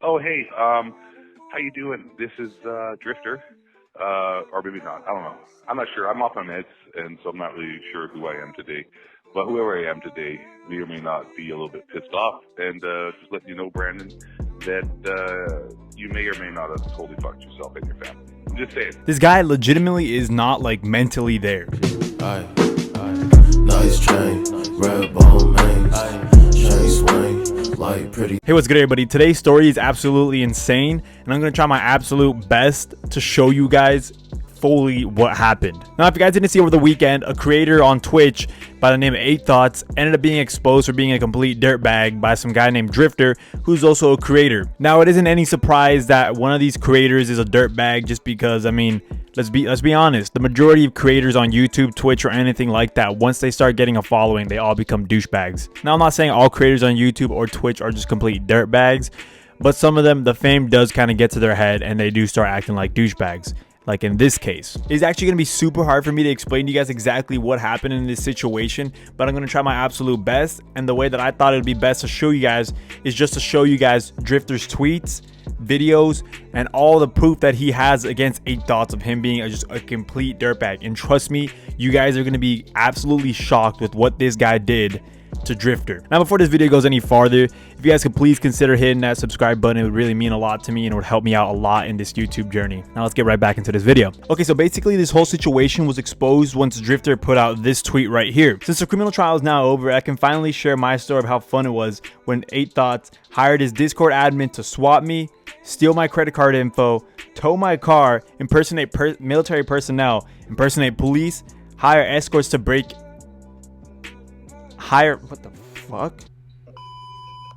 Oh, hey, how you doing? This is Driftor, or maybe not. I don't know. I'm not sure. I'm off my meds, and so I'm not really sure who I am today. But whoever I am today may or may not be a little bit pissed off. And just letting you know, Brandon, that you may or may not have totally fucked yourself and your family. I'm just saying. This guy legitimately is not like mentally there. Aye, nice chain, red bone mains, chain swing, like pretty. Hey, what's good, everybody? Today's story is absolutely insane, and I'm gonna try my absolute best to show you guys fully what happened. Now, if you guys didn't see over the weekend, a creator on Twitch by the name of 8 Thoughts ended up being exposed for being a complete dirtbag by some guy named Driftor, who's also a creator. Now, it isn't any surprise that one of these creators is a dirtbag, just because, I mean, let's be honest, the majority of creators on YouTube, Twitch, or anything like that, once they start getting a following, they all become douchebags. Now, I'm not saying all creators on YouTube or Twitch are just complete dirtbags, but some of them, the fame does kind of get to their head and they do start acting like douchebags. Like in this case. It's actually going to be super hard for me to explain to you guys exactly what happened in this situation, but I'm going to try my absolute best. And the way that I thought it would be best to show you guys is just to show you guys Driftor's tweets, videos, and all the proof that he has against 8 Thoughts of him being just a complete dirtbag. And trust me, you guys are going to be absolutely shocked with what this guy did to Driftor. Now, before this video goes any farther, if you guys could please consider hitting that subscribe button, it would really mean a lot to me and it would help me out a lot in this YouTube journey. Now let's get right back into this video. Okay, so basically this whole situation was exposed once Driftor put out this tweet right here. Since the criminal trial is now over, I can finally share my story of how fun it was when 8 Thoughts hired his Discord admin to swat me, steal my credit card info, tow my car, impersonate military personnel, impersonate police, hire escorts to what the fuck?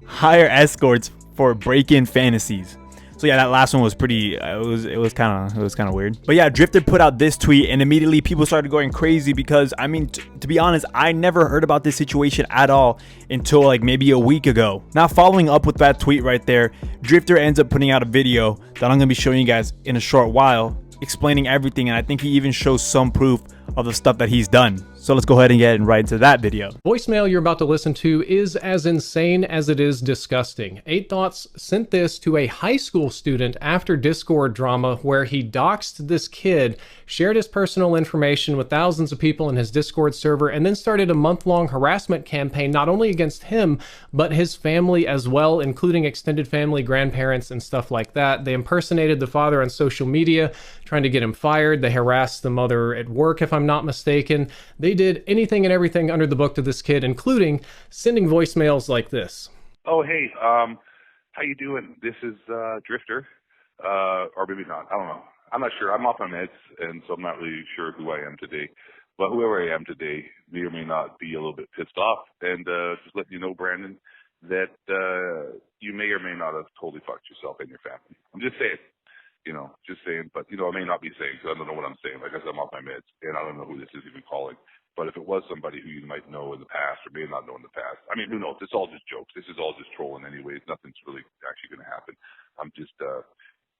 Hire escorts for break-in fantasies. So yeah, that last one was pretty. It was kind of weird. But yeah, Driftor put out this tweet, and immediately people started going crazy because I mean, to be honest, I never heard about this situation at all until like maybe a week ago. Now, following up with that tweet right there, Driftor ends up putting out a video that I'm gonna be showing you guys in a short while, explaining everything, and I think he even shows some proof of the stuff that he's done. So let's go ahead and get right into that video. Voicemail you're about to listen to is as insane as it is disgusting. 8 Thoughts sent this to a high school student after Discord drama where he doxed this kid, shared his personal information with thousands of people in his Discord server, and then started a month-long harassment campaign not only against him, but his family as well, including extended family, grandparents, and stuff like that. They impersonated the father on social media, trying to get him fired. They harassed the mother at work, if I'm not mistaken. They did anything and everything under the book to this kid, including sending voicemails like this. Oh, hey, how you doing? This is Driftor, or maybe not. I don't know. I'm not sure. I'm off my meds, and so I'm not really sure who I am today. But whoever I am today may or may not be a little bit pissed off. And just letting you know, Brandon, that you may or may not have totally fucked yourself and your family. I'm just saying. Just saying, but, I may not be saying, because I don't know what I'm saying. Like I said, I'm off my meds, and I don't know who this is even calling. But if it was somebody who you might know in the past, or may not know in the past, I mean, who knows? It's all just jokes. This is all just trolling anyways. Nothing's really actually going to happen. I'm just, I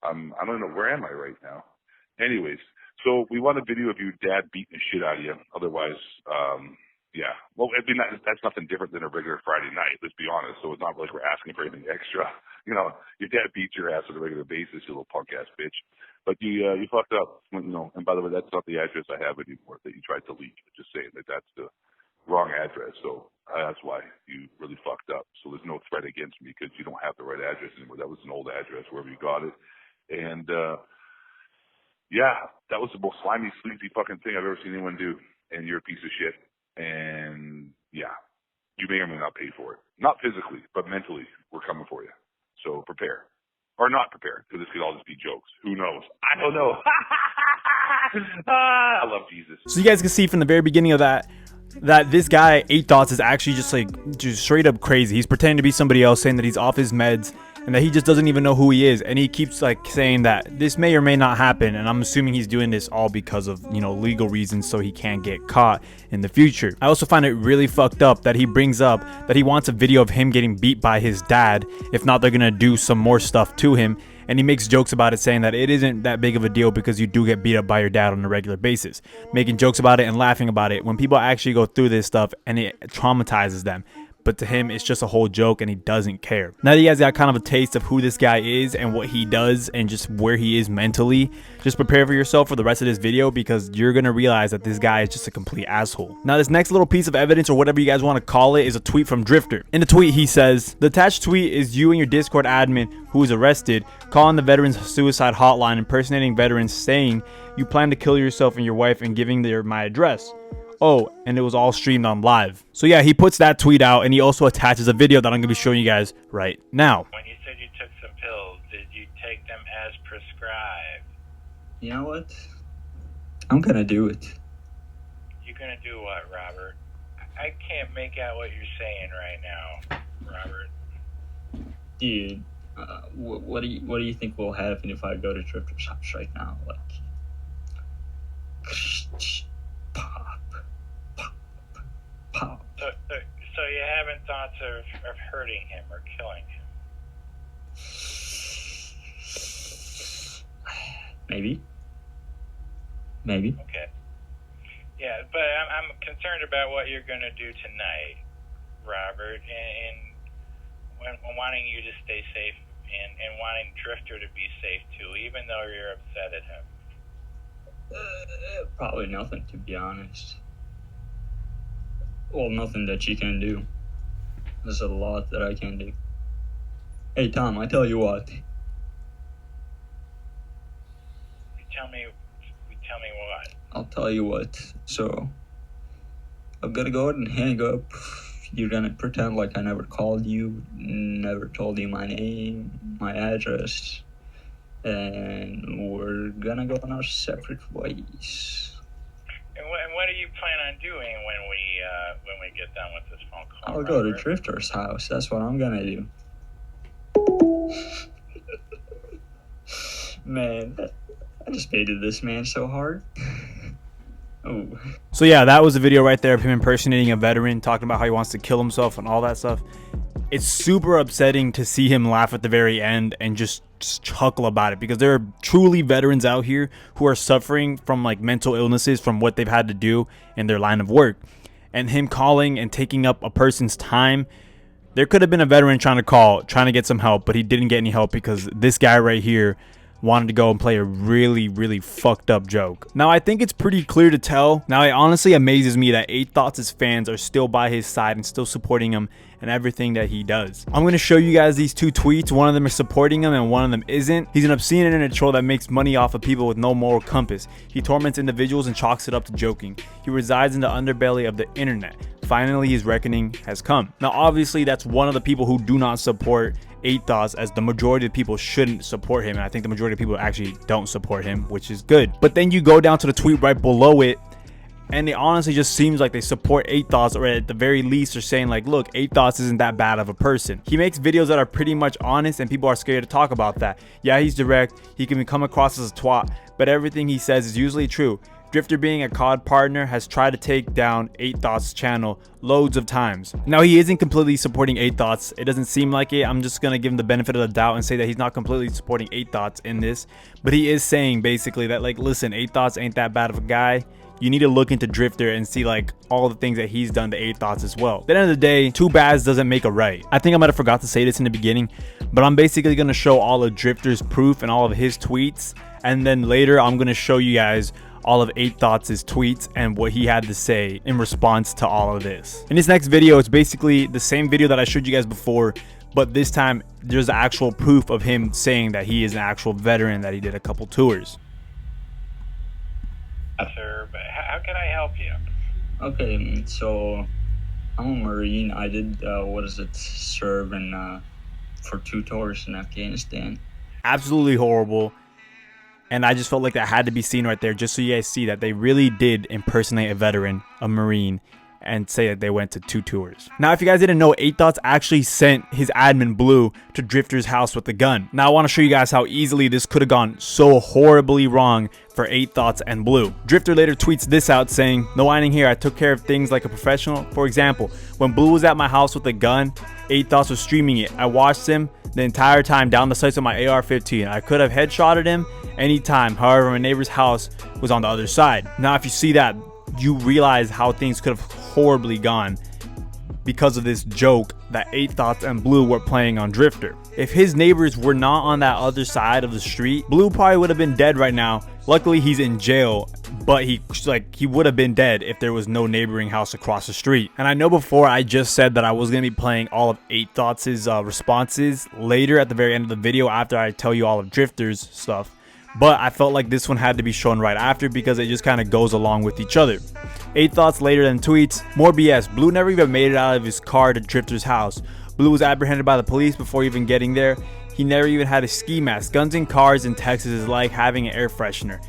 don't know, where am I right now? Anyways, so we want a video of your dad beating the shit out of you. Otherwise, yeah. Well, I mean, that's nothing different than a regular Friday night, let's be honest. So it's not like we're asking for anything extra. Your dad beats your ass on a regular basis, you little punk ass bitch. But you fucked up, and by the way, that's not the address I have anymore that you tried to leak. Just saying that that's the wrong address. So that's why you really fucked up. So there's no threat against me because you don't have the right address anymore. That was an old address, wherever you got it. And, yeah, that was the most slimy, sleazy fucking thing I've ever seen anyone do. And you're a piece of shit. And yeah, you may or may not pay for it. Not physically, but mentally, we're coming for you. So prepare. Or not prepare, because this could all just be jokes. Who knows? I don't know. I love Jesus. So you guys can see from the very beginning of that this guy 8 Thoughts is actually just straight up crazy. He's pretending to be somebody else, saying that he's off his meds and that he just doesn't even know who he is, and he keeps saying that this may or may not happen, and I'm assuming he's doing this all because of legal reasons, so he can't get caught in the future. I also find it really fucked up that he brings up that he wants a video of him getting beat by his dad. If not, they're gonna do some more stuff to him, and he makes jokes about it, saying that it isn't that big of a deal because you do get beat up by your dad on a regular basis, making jokes about it and laughing about it when people actually go through this stuff and it traumatizes them. but to him it's just a whole joke and he doesn't care. Now that you guys got kind of a taste of who this guy is and what he does and just where he is mentally, just prepare for yourself for the rest of this video, because you're gonna realize that this guy is just a complete asshole. Now this next little piece of evidence, or whatever you guys want to call it, is a tweet from Driftor. In the tweet he says, the attached tweet is you and your Discord admin who is arrested calling the veterans suicide hotline, impersonating veterans, saying you plan to kill yourself and your wife, and giving my address. Oh, and it was all streamed on live. So yeah, he puts that tweet out, and he also attaches a video that I'm gonna be showing you guys right now. When you said you took some pills, did you take them as prescribed? You know what? I'm gonna do it. You're gonna do what, Robert? I can't make out what you're saying right now, Robert. Dude, what do you think will happen if I go to Driftor's house right now? Like, pop, pop, pop. So you haven't thoughts of hurting him or killing him? Maybe. Okay. Yeah, but I'm concerned about what you're going to do tonight, Robert, and wanting you to stay safe and wanting Driftor to be safe too, even though you're upset at him. Probably nothing, to be honest. Well, nothing that you can do. There's a lot that I can do. Hey, Tom, I tell you what. You tell me what? I'll tell you what. So, I'm gonna go ahead and hang up. You're gonna pretend like I never called you, never told you my name, my address, and we're gonna go on our separate ways. And what do you plan on doing when we get done with this phone call? I'll go to Driftor's house. That's what I'm gonna do. Man, I just hated this man so hard. Oh. So yeah, that was a video right there of him impersonating a veteran, talking about how he wants to kill himself and all that stuff. It's super upsetting to see him laugh at the very end and just chuckle about it, because there are truly veterans out here who are suffering from like mental illnesses from what they've had to do in their line of work. And him calling and taking up a person's time, there could have been a veteran trying to get some help, but he didn't get any help because this guy right here wanted to go and play a really fucked up joke. Now I think it's pretty clear to tell. Now it honestly amazes me that 8 Thoughts' fans are still by his side and still supporting him and everything that he does. I'm going to show you guys these 2 tweets. One of them is supporting him and one of them isn't. He's an obscene internet troll that makes money off of people with no moral compass. He torments individuals and chalks it up to joking. He resides in the underbelly of the internet. Finally, his reckoning has come. Now obviously that's one of the people who do not support 8 Thoughts, as the majority of people shouldn't support him, and I think the majority of people actually don't support him, which is good. But then you go down to the tweet right below it, and it honestly just seems like they support 8 Thoughts, or at the very least are saying like, look, 8 Thoughts isn't that bad of a person. He makes videos that are pretty much honest and people are scared to talk about that. Yeah, he's direct, he can come across as a twat, but everything he says is usually true. Driftor, being a COD partner, has tried to take down 8 Thoughts' channel loads of times. Now he isn't completely supporting 8 Thoughts. It doesn't seem like it. I'm just gonna give him the benefit of the doubt and say that he's not completely supporting 8 Thoughts in this, but he is saying basically that like, listen, 8 Thoughts ain't that bad of a guy. You need to look into Driftor and see like all the things that he's done to 8 Thoughts as well. At the end of the day, 2 bads doesn't make a right. I think I might have forgot to say this in the beginning, but I'm basically gonna show all of Driftor's proof and all of his tweets, and then later I'm gonna show you guys all of 8 Thoughts' tweets and what he had to say in response to all of this. In this next video, it's basically the same video that I showed you guys before, but this time there's actual proof of him saying that he is an actual veteran, that he did a couple tours. Sir, but how can I help you? Okay, so I'm a Marine. I did, serve in, for 2 tours in Afghanistan. Absolutely horrible. And I just felt like that had to be seen right there, just so you guys see that they really did impersonate a veteran, a Marine, and say that they went to 2 tours. Now, if you guys didn't know, 8 Thoughts actually sent his admin Blue to Driftor's house with a gun. Now, I want to show you guys how easily this could have gone so horribly wrong for 8 Thoughts and Blue. Driftor later tweets this out saying, "No whining here, I took care of things like a professional. For example, when Blue was at my house with a gun, 8 Thoughts was streaming it. I watched him the entire time down the sights with my AR-15. I could have headshotted him anytime. However, my neighbor's house was on the other side." Now, if you see that, you realize how things could have horribly gone because of this joke that 8 Thoughts and Blue were playing on Driftor. If his neighbors were not on that other side of the street, Blue probably would have been dead right now. Luckily he's in jail, but he would have been dead if there was no neighboring house across the street. And I know before I just said that I was going to be playing all of 8 Thoughts' responses later at the very end of the video after I tell you all of Driftor's stuff. But I felt like this one had to be shown right after because it just kind of goes along with each other. 8 Thoughts later then tweets, more BS, Blue never even made it out of his car to Driftor's house. Blue was apprehended by the police before even getting there. He never even had a ski mask. Guns in cars in Texas is like having an air freshener.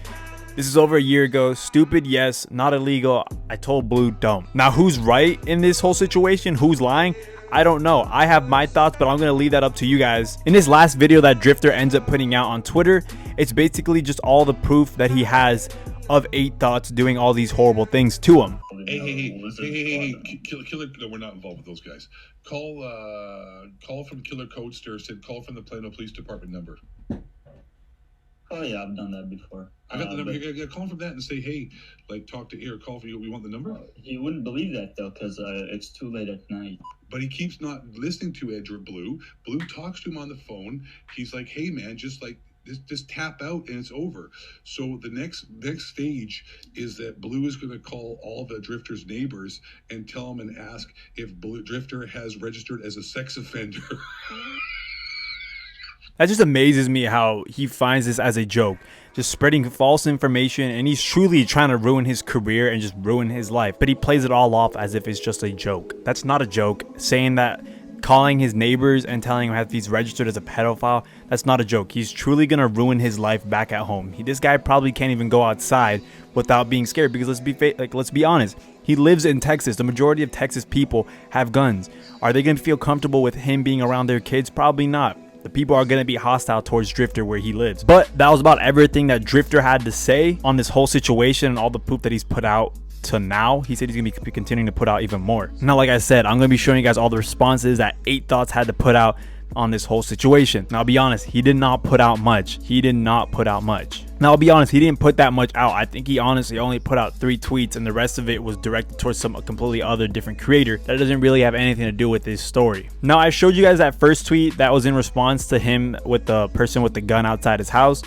This is over a year ago. Stupid, yes. Not illegal. I told Blue, don't. Now, who's right in this whole situation? Who's lying? I don't know. I have my thoughts, but I'm going to leave that up to you guys. In his last video that Driftor ends up putting out on Twitter, it's basically just all the proof that he has of 8 Thoughts doing all these horrible things to him. Hey, Killer, no, we're not involved with those guys. Call from Killer Codester, said call from the Plano Police Department number. Oh yeah, I've done that before. I got the number. Yeah, call from that and say, hey, like talk to here, call for you. We want the number. He wouldn't believe that though, because it's too late at night. But he keeps not listening to Edge or Blue. Blue talks to him on the phone. He's like, hey man, just tap out and it's over. So the next stage is that Blue is going to call all the Drifter's neighbors and tell them and ask if Drifter has registered as a sex offender. That just amazes me how he finds this as a joke, just spreading false information, and he's truly trying to ruin his career and just ruin his life, but he plays it all off as if it's just a joke. That's not a joke. Saying that, calling his neighbors and telling him that he's registered as a pedophile, that's not a joke. He's truly gonna ruin his life back at home. This guy probably can't even go outside without being scared, because let's be honest, he lives in Texas. The majority of Texas people have guns. Are they gonna feel comfortable with him being around their kids? Probably not. The people are going to be hostile towards Driftor where he lives. But that was about everything that Driftor had to say on this whole situation and all the poop that he's put out to now. He said he's going to be continuing to put out even more. Now, like I said, I'm going to be showing you guys all the responses that 8 Thoughts had to put out on this whole situation. Now, I'll be honest, he did not put out much. Now, I'll be honest, he didn't put that much out. I think he honestly only put out 3 tweets, and the rest of it was directed towards some completely other different creator that doesn't really have anything to do with this story. Now, I showed you guys that first tweet that was in response to him with the person with the gun outside his house.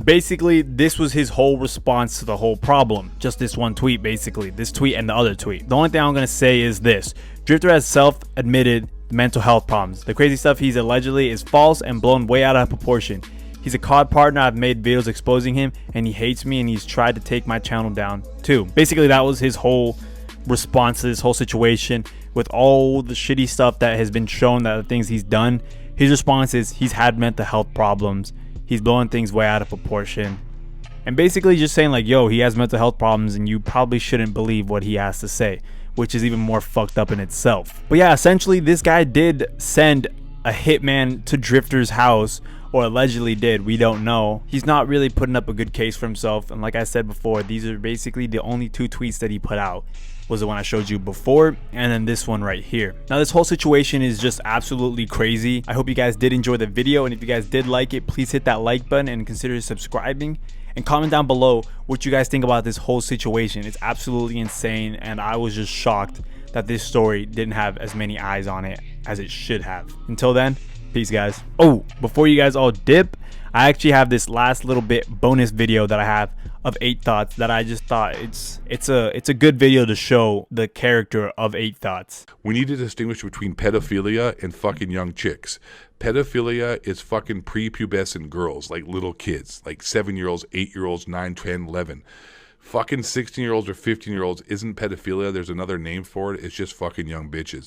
Basically, this was his whole response to the whole problem. Just this one tweet, basically. This tweet and the other tweet. The only thing I'm going to say is this. Driftor has self-admitted mental health problems. The crazy stuff he's allegedly is false and blown way out of proportion. He's a COD partner. I've made videos exposing him, and he hates me, and he's tried to take my channel down too. Basically, that was his whole response to this whole situation with all the shitty stuff that has been shown, that the things he's done. His response is he's had mental health problems. He's blowing things way out of proportion. And basically just saying like, yo, he has mental health problems and you probably shouldn't believe what he has to say, which is even more fucked up in itself. But yeah, essentially this guy did send a hitman to Driftor's house, or allegedly did. We don't know. He's not really putting up a good case for himself. And like I said before, these are basically the only 2 tweets that he put out. Was the one I showed you before, and then this one right here. Now this whole situation is just absolutely crazy. I hope you guys did enjoy the video, and if you guys did like it, please hit that like button and consider subscribing, and comment down below what you guys think about this whole situation. It's absolutely insane, and I was just shocked that this story didn't have as many eyes on it as it should have. Until then, peace guys. Oh, before you guys all dip, I actually have this last little bit bonus video that I have of 8 Thoughts that I just thought it's a good video to show the character of 8 Thoughts. We need to distinguish between pedophilia and fucking young chicks. Pedophilia is fucking prepubescent girls, like little kids, like 7-year-olds, 8-year-olds, 9, 10, 11. Fucking 16-year-olds or 15-year-olds isn't pedophilia. There's another name for it. It's just fucking young bitches.